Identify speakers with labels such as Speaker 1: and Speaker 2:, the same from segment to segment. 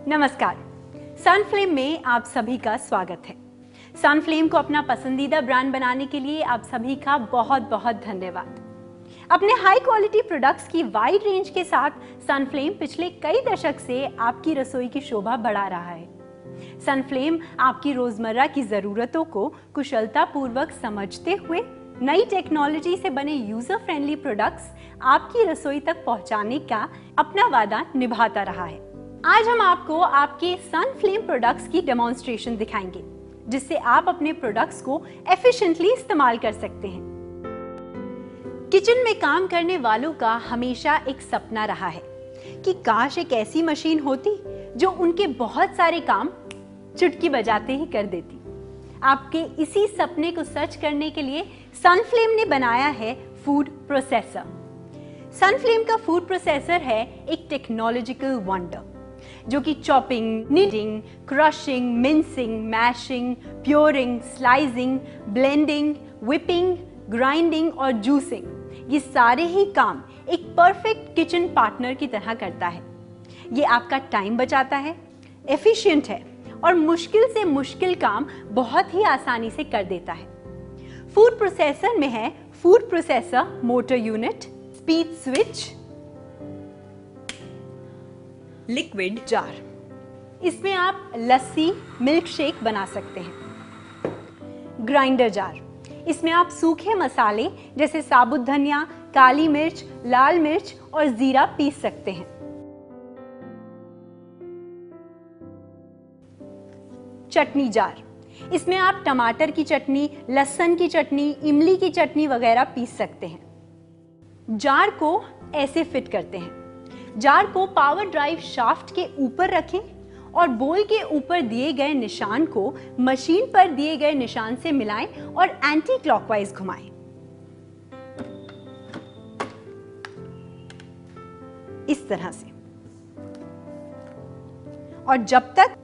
Speaker 1: नमस्कार, सनफ्लेम में आप सभी का स्वागत है। सनफ्लेम को अपना पसंदीदा ब्रांड बनाने के लिए आप सभी का बहुत बहुत धन्यवाद। अपने हाई क्वालिटी प्रोडक्ट्स की वाइड रेंज के साथ सनफ्लेम पिछले कई दशक से आपकी रसोई की शोभा बढ़ा रहा है। सनफ्लेम आपकी रोजमर्रा की जरूरतों को कुशलता पूर्वक समझते हुए नई टेक्नोलॉजी से बने यूजर फ्रेंडली प्रोडक्ट्स आपकी रसोई तक पहुंचाने का अपना वादा निभाता रहा है। आज हम आपको आपके सनफ्लेम प्रोडक्ट्स की डेमोन्स्ट्रेशन दिखाएंगे, जिससे आप अपने प्रोडक्ट्स को एफिशिएंटली इस्तेमाल कर सकते हैं। किचन में काम करने वालों का हमेशा एक सपना रहा है कि काश एक ऐसी मशीन होती जो उनके बहुत सारे काम चुटकी बजाते ही कर देती। आपके इसी सपने को सच करने के लिए सनफ्लेम ने बनाया है फूड प्रोसेसर। सनफ्लेम का फूड प्रोसेसर है एक टेक्नोलॉजिकल वंडर जो कि chopping, kneading, crushing, mincing, mashing, pureeing, slicing, blending, whipping, grinding और जूसिंग, ये सारे ही काम एक परफेक्ट किचन पार्टनर की तरह करता है। ये आपका टाइम बचाता है, एफिशिएंट है और मुश्किल से मुश्किल काम बहुत ही आसानी से कर देता है। फूड प्रोसेसर में है food processor motor unit, speed switch, liquid jar. इसमें आप लस्सी, मिल्क शेक बना सकते हैं। ग्राइंडर जार, इसमें आप सूखे मसाले जैसे साबुत धनिया, काली मिर्च, लाल मिर्च और जीरा पीस सकते हैं। चटनी जार, इसमें आप टमाटर की चटनी, लहसुन की चटनी, इमली की चटनी वगैरह पीस सकते हैं। जार को ऐसे फिट करते हैं। जार को पावर ड्राइव शाफ्ट के ऊपर रखें और बोल के ऊपर दिए गए निशान को मशीन पर दिए गए निशान से मिलाएं और एंटी क्लॉकवाइज घुमाएं। इस तरह से। और जब तक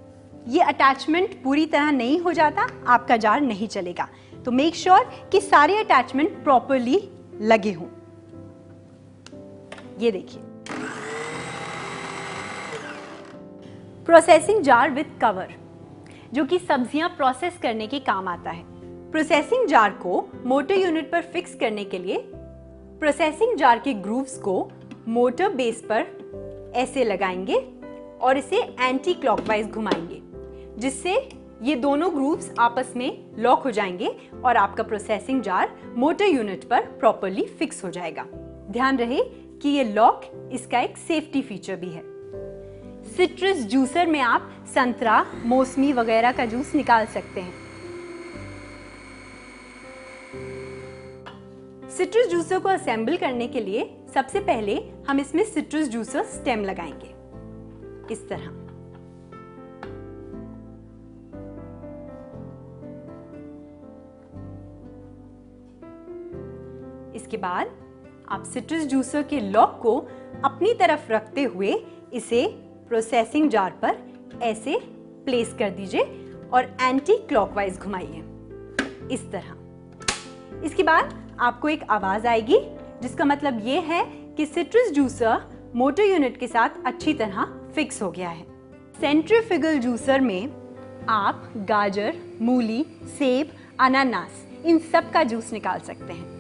Speaker 1: ये अटैचमेंट पूरी तरह नहीं हो जाता, आपका जार नहीं चलेगा। तो मेक श्योर कि सारे अटैचमेंट प्रॉपरली लगे हों। ये देखिए, प्रोसेसिंग जार विद कवर, जो कि सब्जियां प्रोसेस करने के काम आता है। प्रोसेसिंग जार को मोटर यूनिट पर फिक्स करने के लिए प्रोसेसिंग जार के ग्रूव्स को मोटर बेस पर ऐसे लगाएंगे और इसे एंटी क्लॉकवाइज घुमाएंगे, जिससे ये दोनों ग्रूव्स आपस में लॉक हो जाएंगे और आपका प्रोसेसिंग जार मोटर यूनिट पर प्रॉपरली फिक्स हो जाएगा। ध्यान रहे कि ये लॉक इसका एक सेफ्टी फीचर भी है। सिट्रस जूसर में आप संतरा, मौसमी वगैरह का जूस निकाल सकते हैं। सिट्रस जूसर को असेंबल करने के लिए सबसे पहले हम इसमें सिट्रस जूसर स्टेम लगाएंगे, इस तरह। इसके बाद आप सिट्रस जूसर के लॉक को अपनी तरफ रखते हुए इसे प्रोसेसिंग जार पर ऐसे प्लेस कर दीजिए और एंटी क्लॉकवाइज घुमाइए, इस तरह। इसके बाद आपको एक आवाज आएगी, जिसका मतलब ये है कि सिट्रस जूसर मोटर यूनिट के साथ अच्छी तरह फिक्स हो गया है। सेंट्रीफ्यूगल जूसर में आप गाजर, मूली, सेब, अनानास, इन सब का जूस निकाल सकते हैं।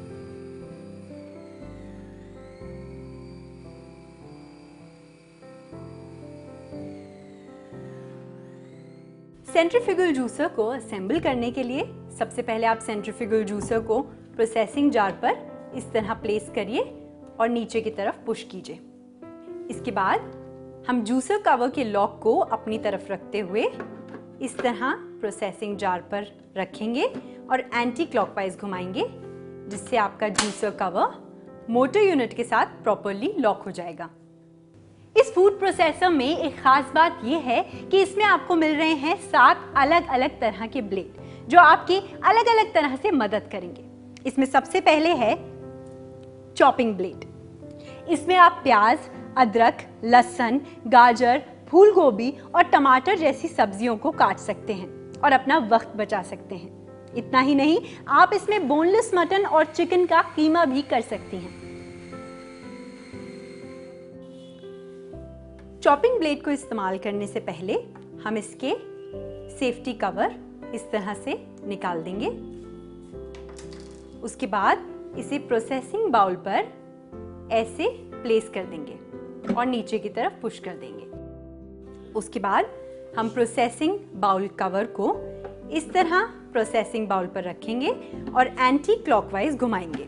Speaker 1: सेंट्रीफ्यूगल जूसर को असेंबल करने के लिए सबसे पहले आप सेंट्रीफ्यूगल जूसर को प्रोसेसिंग जार पर इस तरह प्लेस करिए और नीचे की तरफ पुश कीजिए। इसके बाद हम जूसर कवर के लॉक को अपनी तरफ रखते हुए इस तरह प्रोसेसिंग जार पर रखेंगे और एंटी क्लॉकवाइज घुमाएंगे, जिससे आपका जूसर कवर मोटर यूनिट के साथ प्रॉपरली लॉक हो जाएगा। इस फूड प्रोसेसर में एक खास बात यह है कि इसमें आपको मिल रहे हैं 7 अलग अलग तरह के ब्लेड, जो आपकी अलग अलग तरह से मदद करेंगे। इसमें सबसे पहले है चॉपिंग ब्लेड। इसमें आप प्याज, अदरक, लहसुन, गाजर, फूल गोभी और टमाटर जैसी सब्जियों को काट सकते हैं और अपना वक्त बचा सकते हैं। इतना ही नहीं, आप इसमें बोनलेस मटन और चिकन का कीमा भी कर सकती हैं। चॉपिंग ब्लेड को इस्तेमाल करने से पहले हम इसके सेफ्टी कवर इस तरह से निकाल देंगे। उसके बाद इसे प्रोसेसिंग बाउल पर ऐसे प्लेस कर देंगे और नीचे की तरफ पुश कर देंगे। उसके बाद हम प्रोसेसिंग बाउल कवर को इस तरह प्रोसेसिंग बाउल पर रखेंगे और एंटी क्लॉकवाइज घुमाएंगे,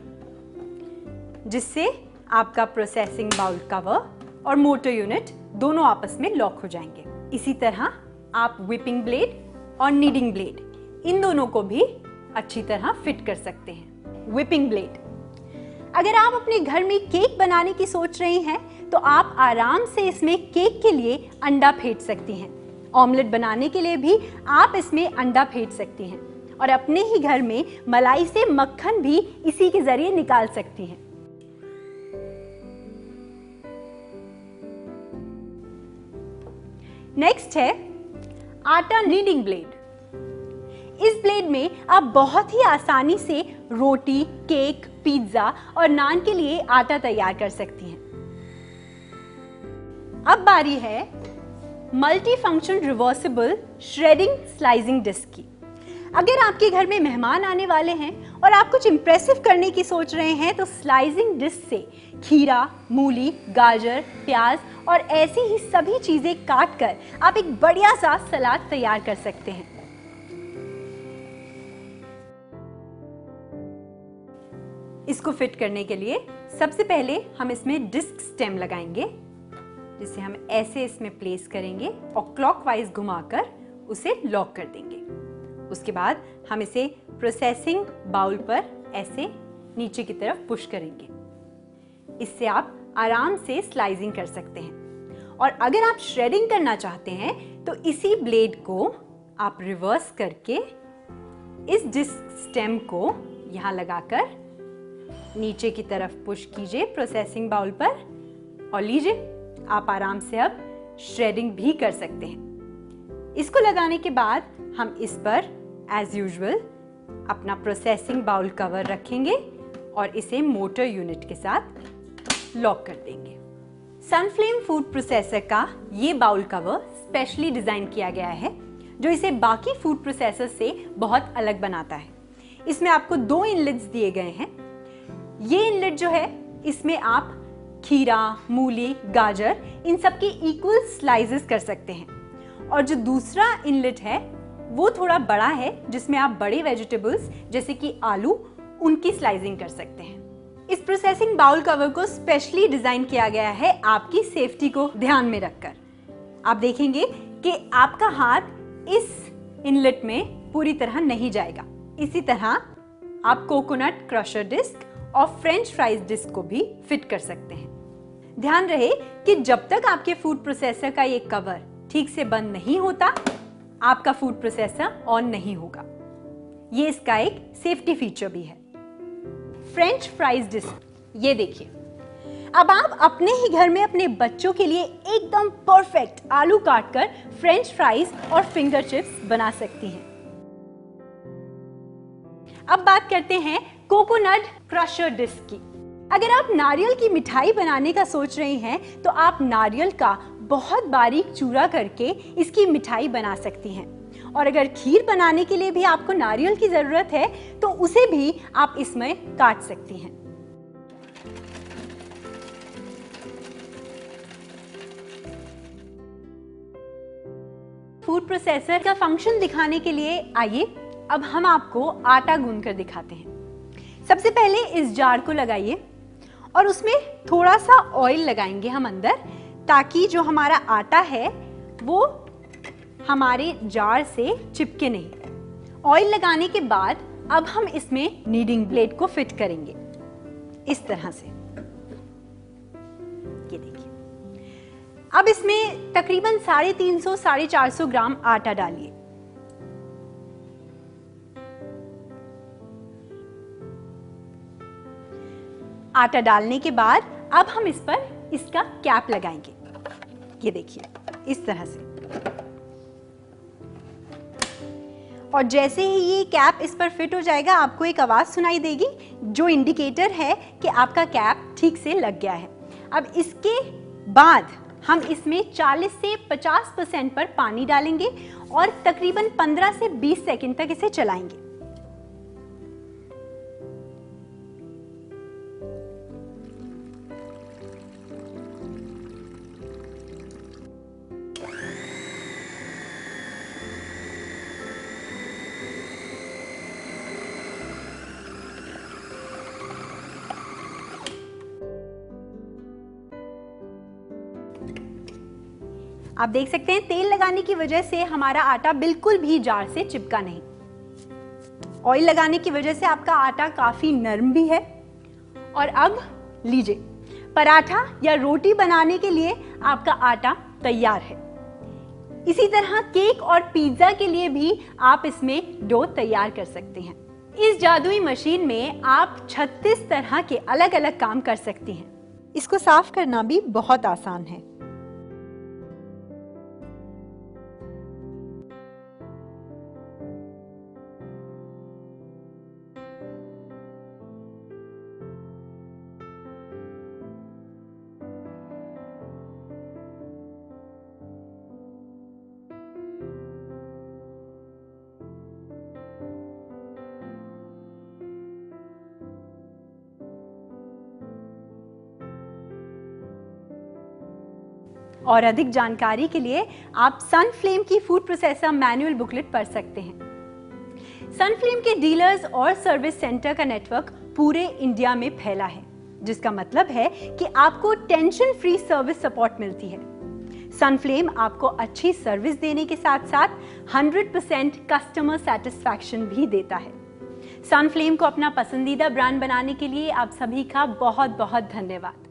Speaker 1: जिससे आपका प्रोसेसिंग बाउल कवर और मोटर यूनिट दोनों आपस में लॉक हो जाएंगे। इसी तरह आप व्हिपिंग ब्लेड और नीडिंग ब्लेड इन दोनों को भी अच्छी तरह फिट कर सकते हैं। व्हिपिंग ब्लेड, अगर आप अपने घर में केक बनाने की सोच रही हैं तो आप आराम से इसमें केक के लिए अंडा फेंट सकती हैं। ऑमलेट बनाने के लिए भी आप इसमें अंडा फेंट सकती हैं और अपने ही घर में मलाई से मक्खन भी इसी के जरिए निकाल सकती हैं। नेक्स्ट है आटा नीडिंग ब्लेड। इस ब्लेड में आप बहुत ही आसानी से रोटी, केक, पिज्जा और नान के लिए आटा तैयार कर सकती हैं। अब बारी है multi function reversible shredding slicing disc की। अगर आपके घर में मेहमान आने वाले हैं और आप कुछ इंप्रेसिव करने की सोच रहे हैं तो स्लाइसिंग डिस्क से खीरा, मूली, गाजर, प्याज और ऐसी ही सभी चीजें काट कर आप एक बढ़िया सा सलाद तैयार कर सकते हैं। इसको फिट करने के लिए सबसे पहले हम इसमें डिस्क स्टेम लगाएंगे, जिसे हम ऐसे इसमें प्लेस करेंगे और क्लॉकवाइज घुमाकर उसे लॉक कर देंगे। उसके बाद हम इसे प्रोसेसिंग बाउल पर ऐसे नीचे की तरफ पुश करेंगे। इससे आप आराम से स्लाइसिंग कर सकते हैं। और अगर आप श्रेडिंग करना चाहते हैं तो इसी ब्लेड को आप रिवर्स करके इस डिस्क स्टेम को यहाँ लगाकर नीचे की तरफ पुश कीजिए प्रोसेसिंग बाउल पर और लीजिए, आप आराम से अब श्रेडिंग भी कर सकते हैं। इसको लगाने के बाद हम इस पर एज यूजुअल अपना प्रोसेसिंग बाउल कवर रखेंगे और इसे मोटर यूनिट के साथ लॉक कर देंगे। सनफ्लेम फूड प्रोसेसर का ये बाउल कवर स्पेशली डिजाइन किया गया है, जो इसे बाकी फूड प्रोसेसर से बहुत अलग बनाता है। इसमें आपको 2 इनलेट्स दिए गए हैं। ये इनलेट जो है, इसमें आप खीरा, मूली, गाजर इन सब की इक्वल स्लाइसेस कर सकते हैं। और जो दूसरा इनलेट है वो थोड़ा बड़ा है, जिसमें आप बड़े वेजिटेबल्स जैसे कि आलू, उनकी स्लाइसिंग कर सकते हैं। इस प्रोसेसिंग बाउल कवर को स्पेशली डिजाइन किया गया है आपकी सेफ्टी को ध्यान में रखकर। आप देखेंगे कि आपका हाथ इस इनलेट में पूरी तरह नहीं जाएगा। इसी तरह आप कोकोनट क्रशर डिस्क और फ्रेंच फ्राइज डिस्क को भी फिट कर सकते हैं। ध्यान रहे कि जब तक आपके फूड प्रोसेसर का ये कवर ठीक से बंद नहीं होता, आपका फूड प्रोसेसर ऑन नहीं होगा। ये इसका एक सेफ्टी फीचर भी है। फ्रेंच फ्राइज डिस्क, ये देखिए, अब आप अपने ही घर में अपने बच्चों के लिए एकदम परफेक्ट आलू काटकर फ्रेंच फ्राइज और फिंगर चिप्स बना सकती हैं। अब बात करते हैं कोकोनट क्रशर डिस्क की। अगर आप नारियल की मिठाई बनाने का सोच रहे हैं तो आप नारियल का बहुत बारीक चूरा करके इसकी मिठाई बना सकती हैं। और अगर खीर बनाने के लिए भी आपको नारियल की जरूरत है तो उसे भी आप इसमें काट सकती हैं। फूड प्रोसेसर का फंक्शन दिखाने के लिए आइए अब हम आपको आटा गूंथ कर दिखाते हैं। सबसे पहले इस जार को लगाइए और उसमें थोड़ा सा ऑयल लगाएंगे हम अंदर, ताकि जो हमारा आटा है वो हमारे जार से चिपके नहीं। ऑयल लगाने के बाद अब हम इसमें नीडिंग ब्लेड को फिट करेंगे इस तरह से। ये देखिए, अब इसमें तकरीबन 350-450 ग्राम आटा डालिए। आटा डालने के बाद अब हम इस पर इसका कैप लगाएंगे। ये देखिए, इस तरह से। और जैसे ही ये कैप इस पर फिट हो जाएगा, आपको एक आवाज सुनाई देगी जो इंडिकेटर है कि आपका कैप ठीक से लग गया है। अब इसके बाद हम इसमें 40 से 50% पर पानी डालेंगे और तकरीबन 15 से 20 सेकंड तक इसे चलाएंगे। आप देख सकते हैं तेल लगाने की वजह से हमारा आटा बिल्कुल भी जार से चिपका नहीं। ऑयल लगाने की वजह से आपका आटा काफी नरम भी है। और अब लीजिए, पराठा या रोटी बनाने के लिए आपका आटा तैयार है। इसी तरह केक और पिज्जा के लिए भी आप इसमें डो तैयार कर सकते हैं। इस जादुई मशीन में आप 36 तरह के अलग अलग काम कर सकती हैं। इसको साफ करना भी बहुत आसान है। और अधिक जानकारी के लिए आप सनफ्लेम की फूड प्रोसेसर मैनुअल बुकलेट पढ़ सकते हैं। सनफ्लेम के डीलर्स और सर्विस सेंटर का नेटवर्क पूरे इंडिया में फैला है, जिसका मतलब है कि आपको टेंशन फ्री सर्विस सपोर्ट मिलती है। सनफ्लेम आपको अच्छी सर्विस देने के साथ साथ 100% कस्टमर सेटिस्फैक्शन भी देता है। सनफ्लेम को अपना पसंदीदा ब्रांड बनाने के लिए आप सभी का बहुत बहुत धन्यवाद।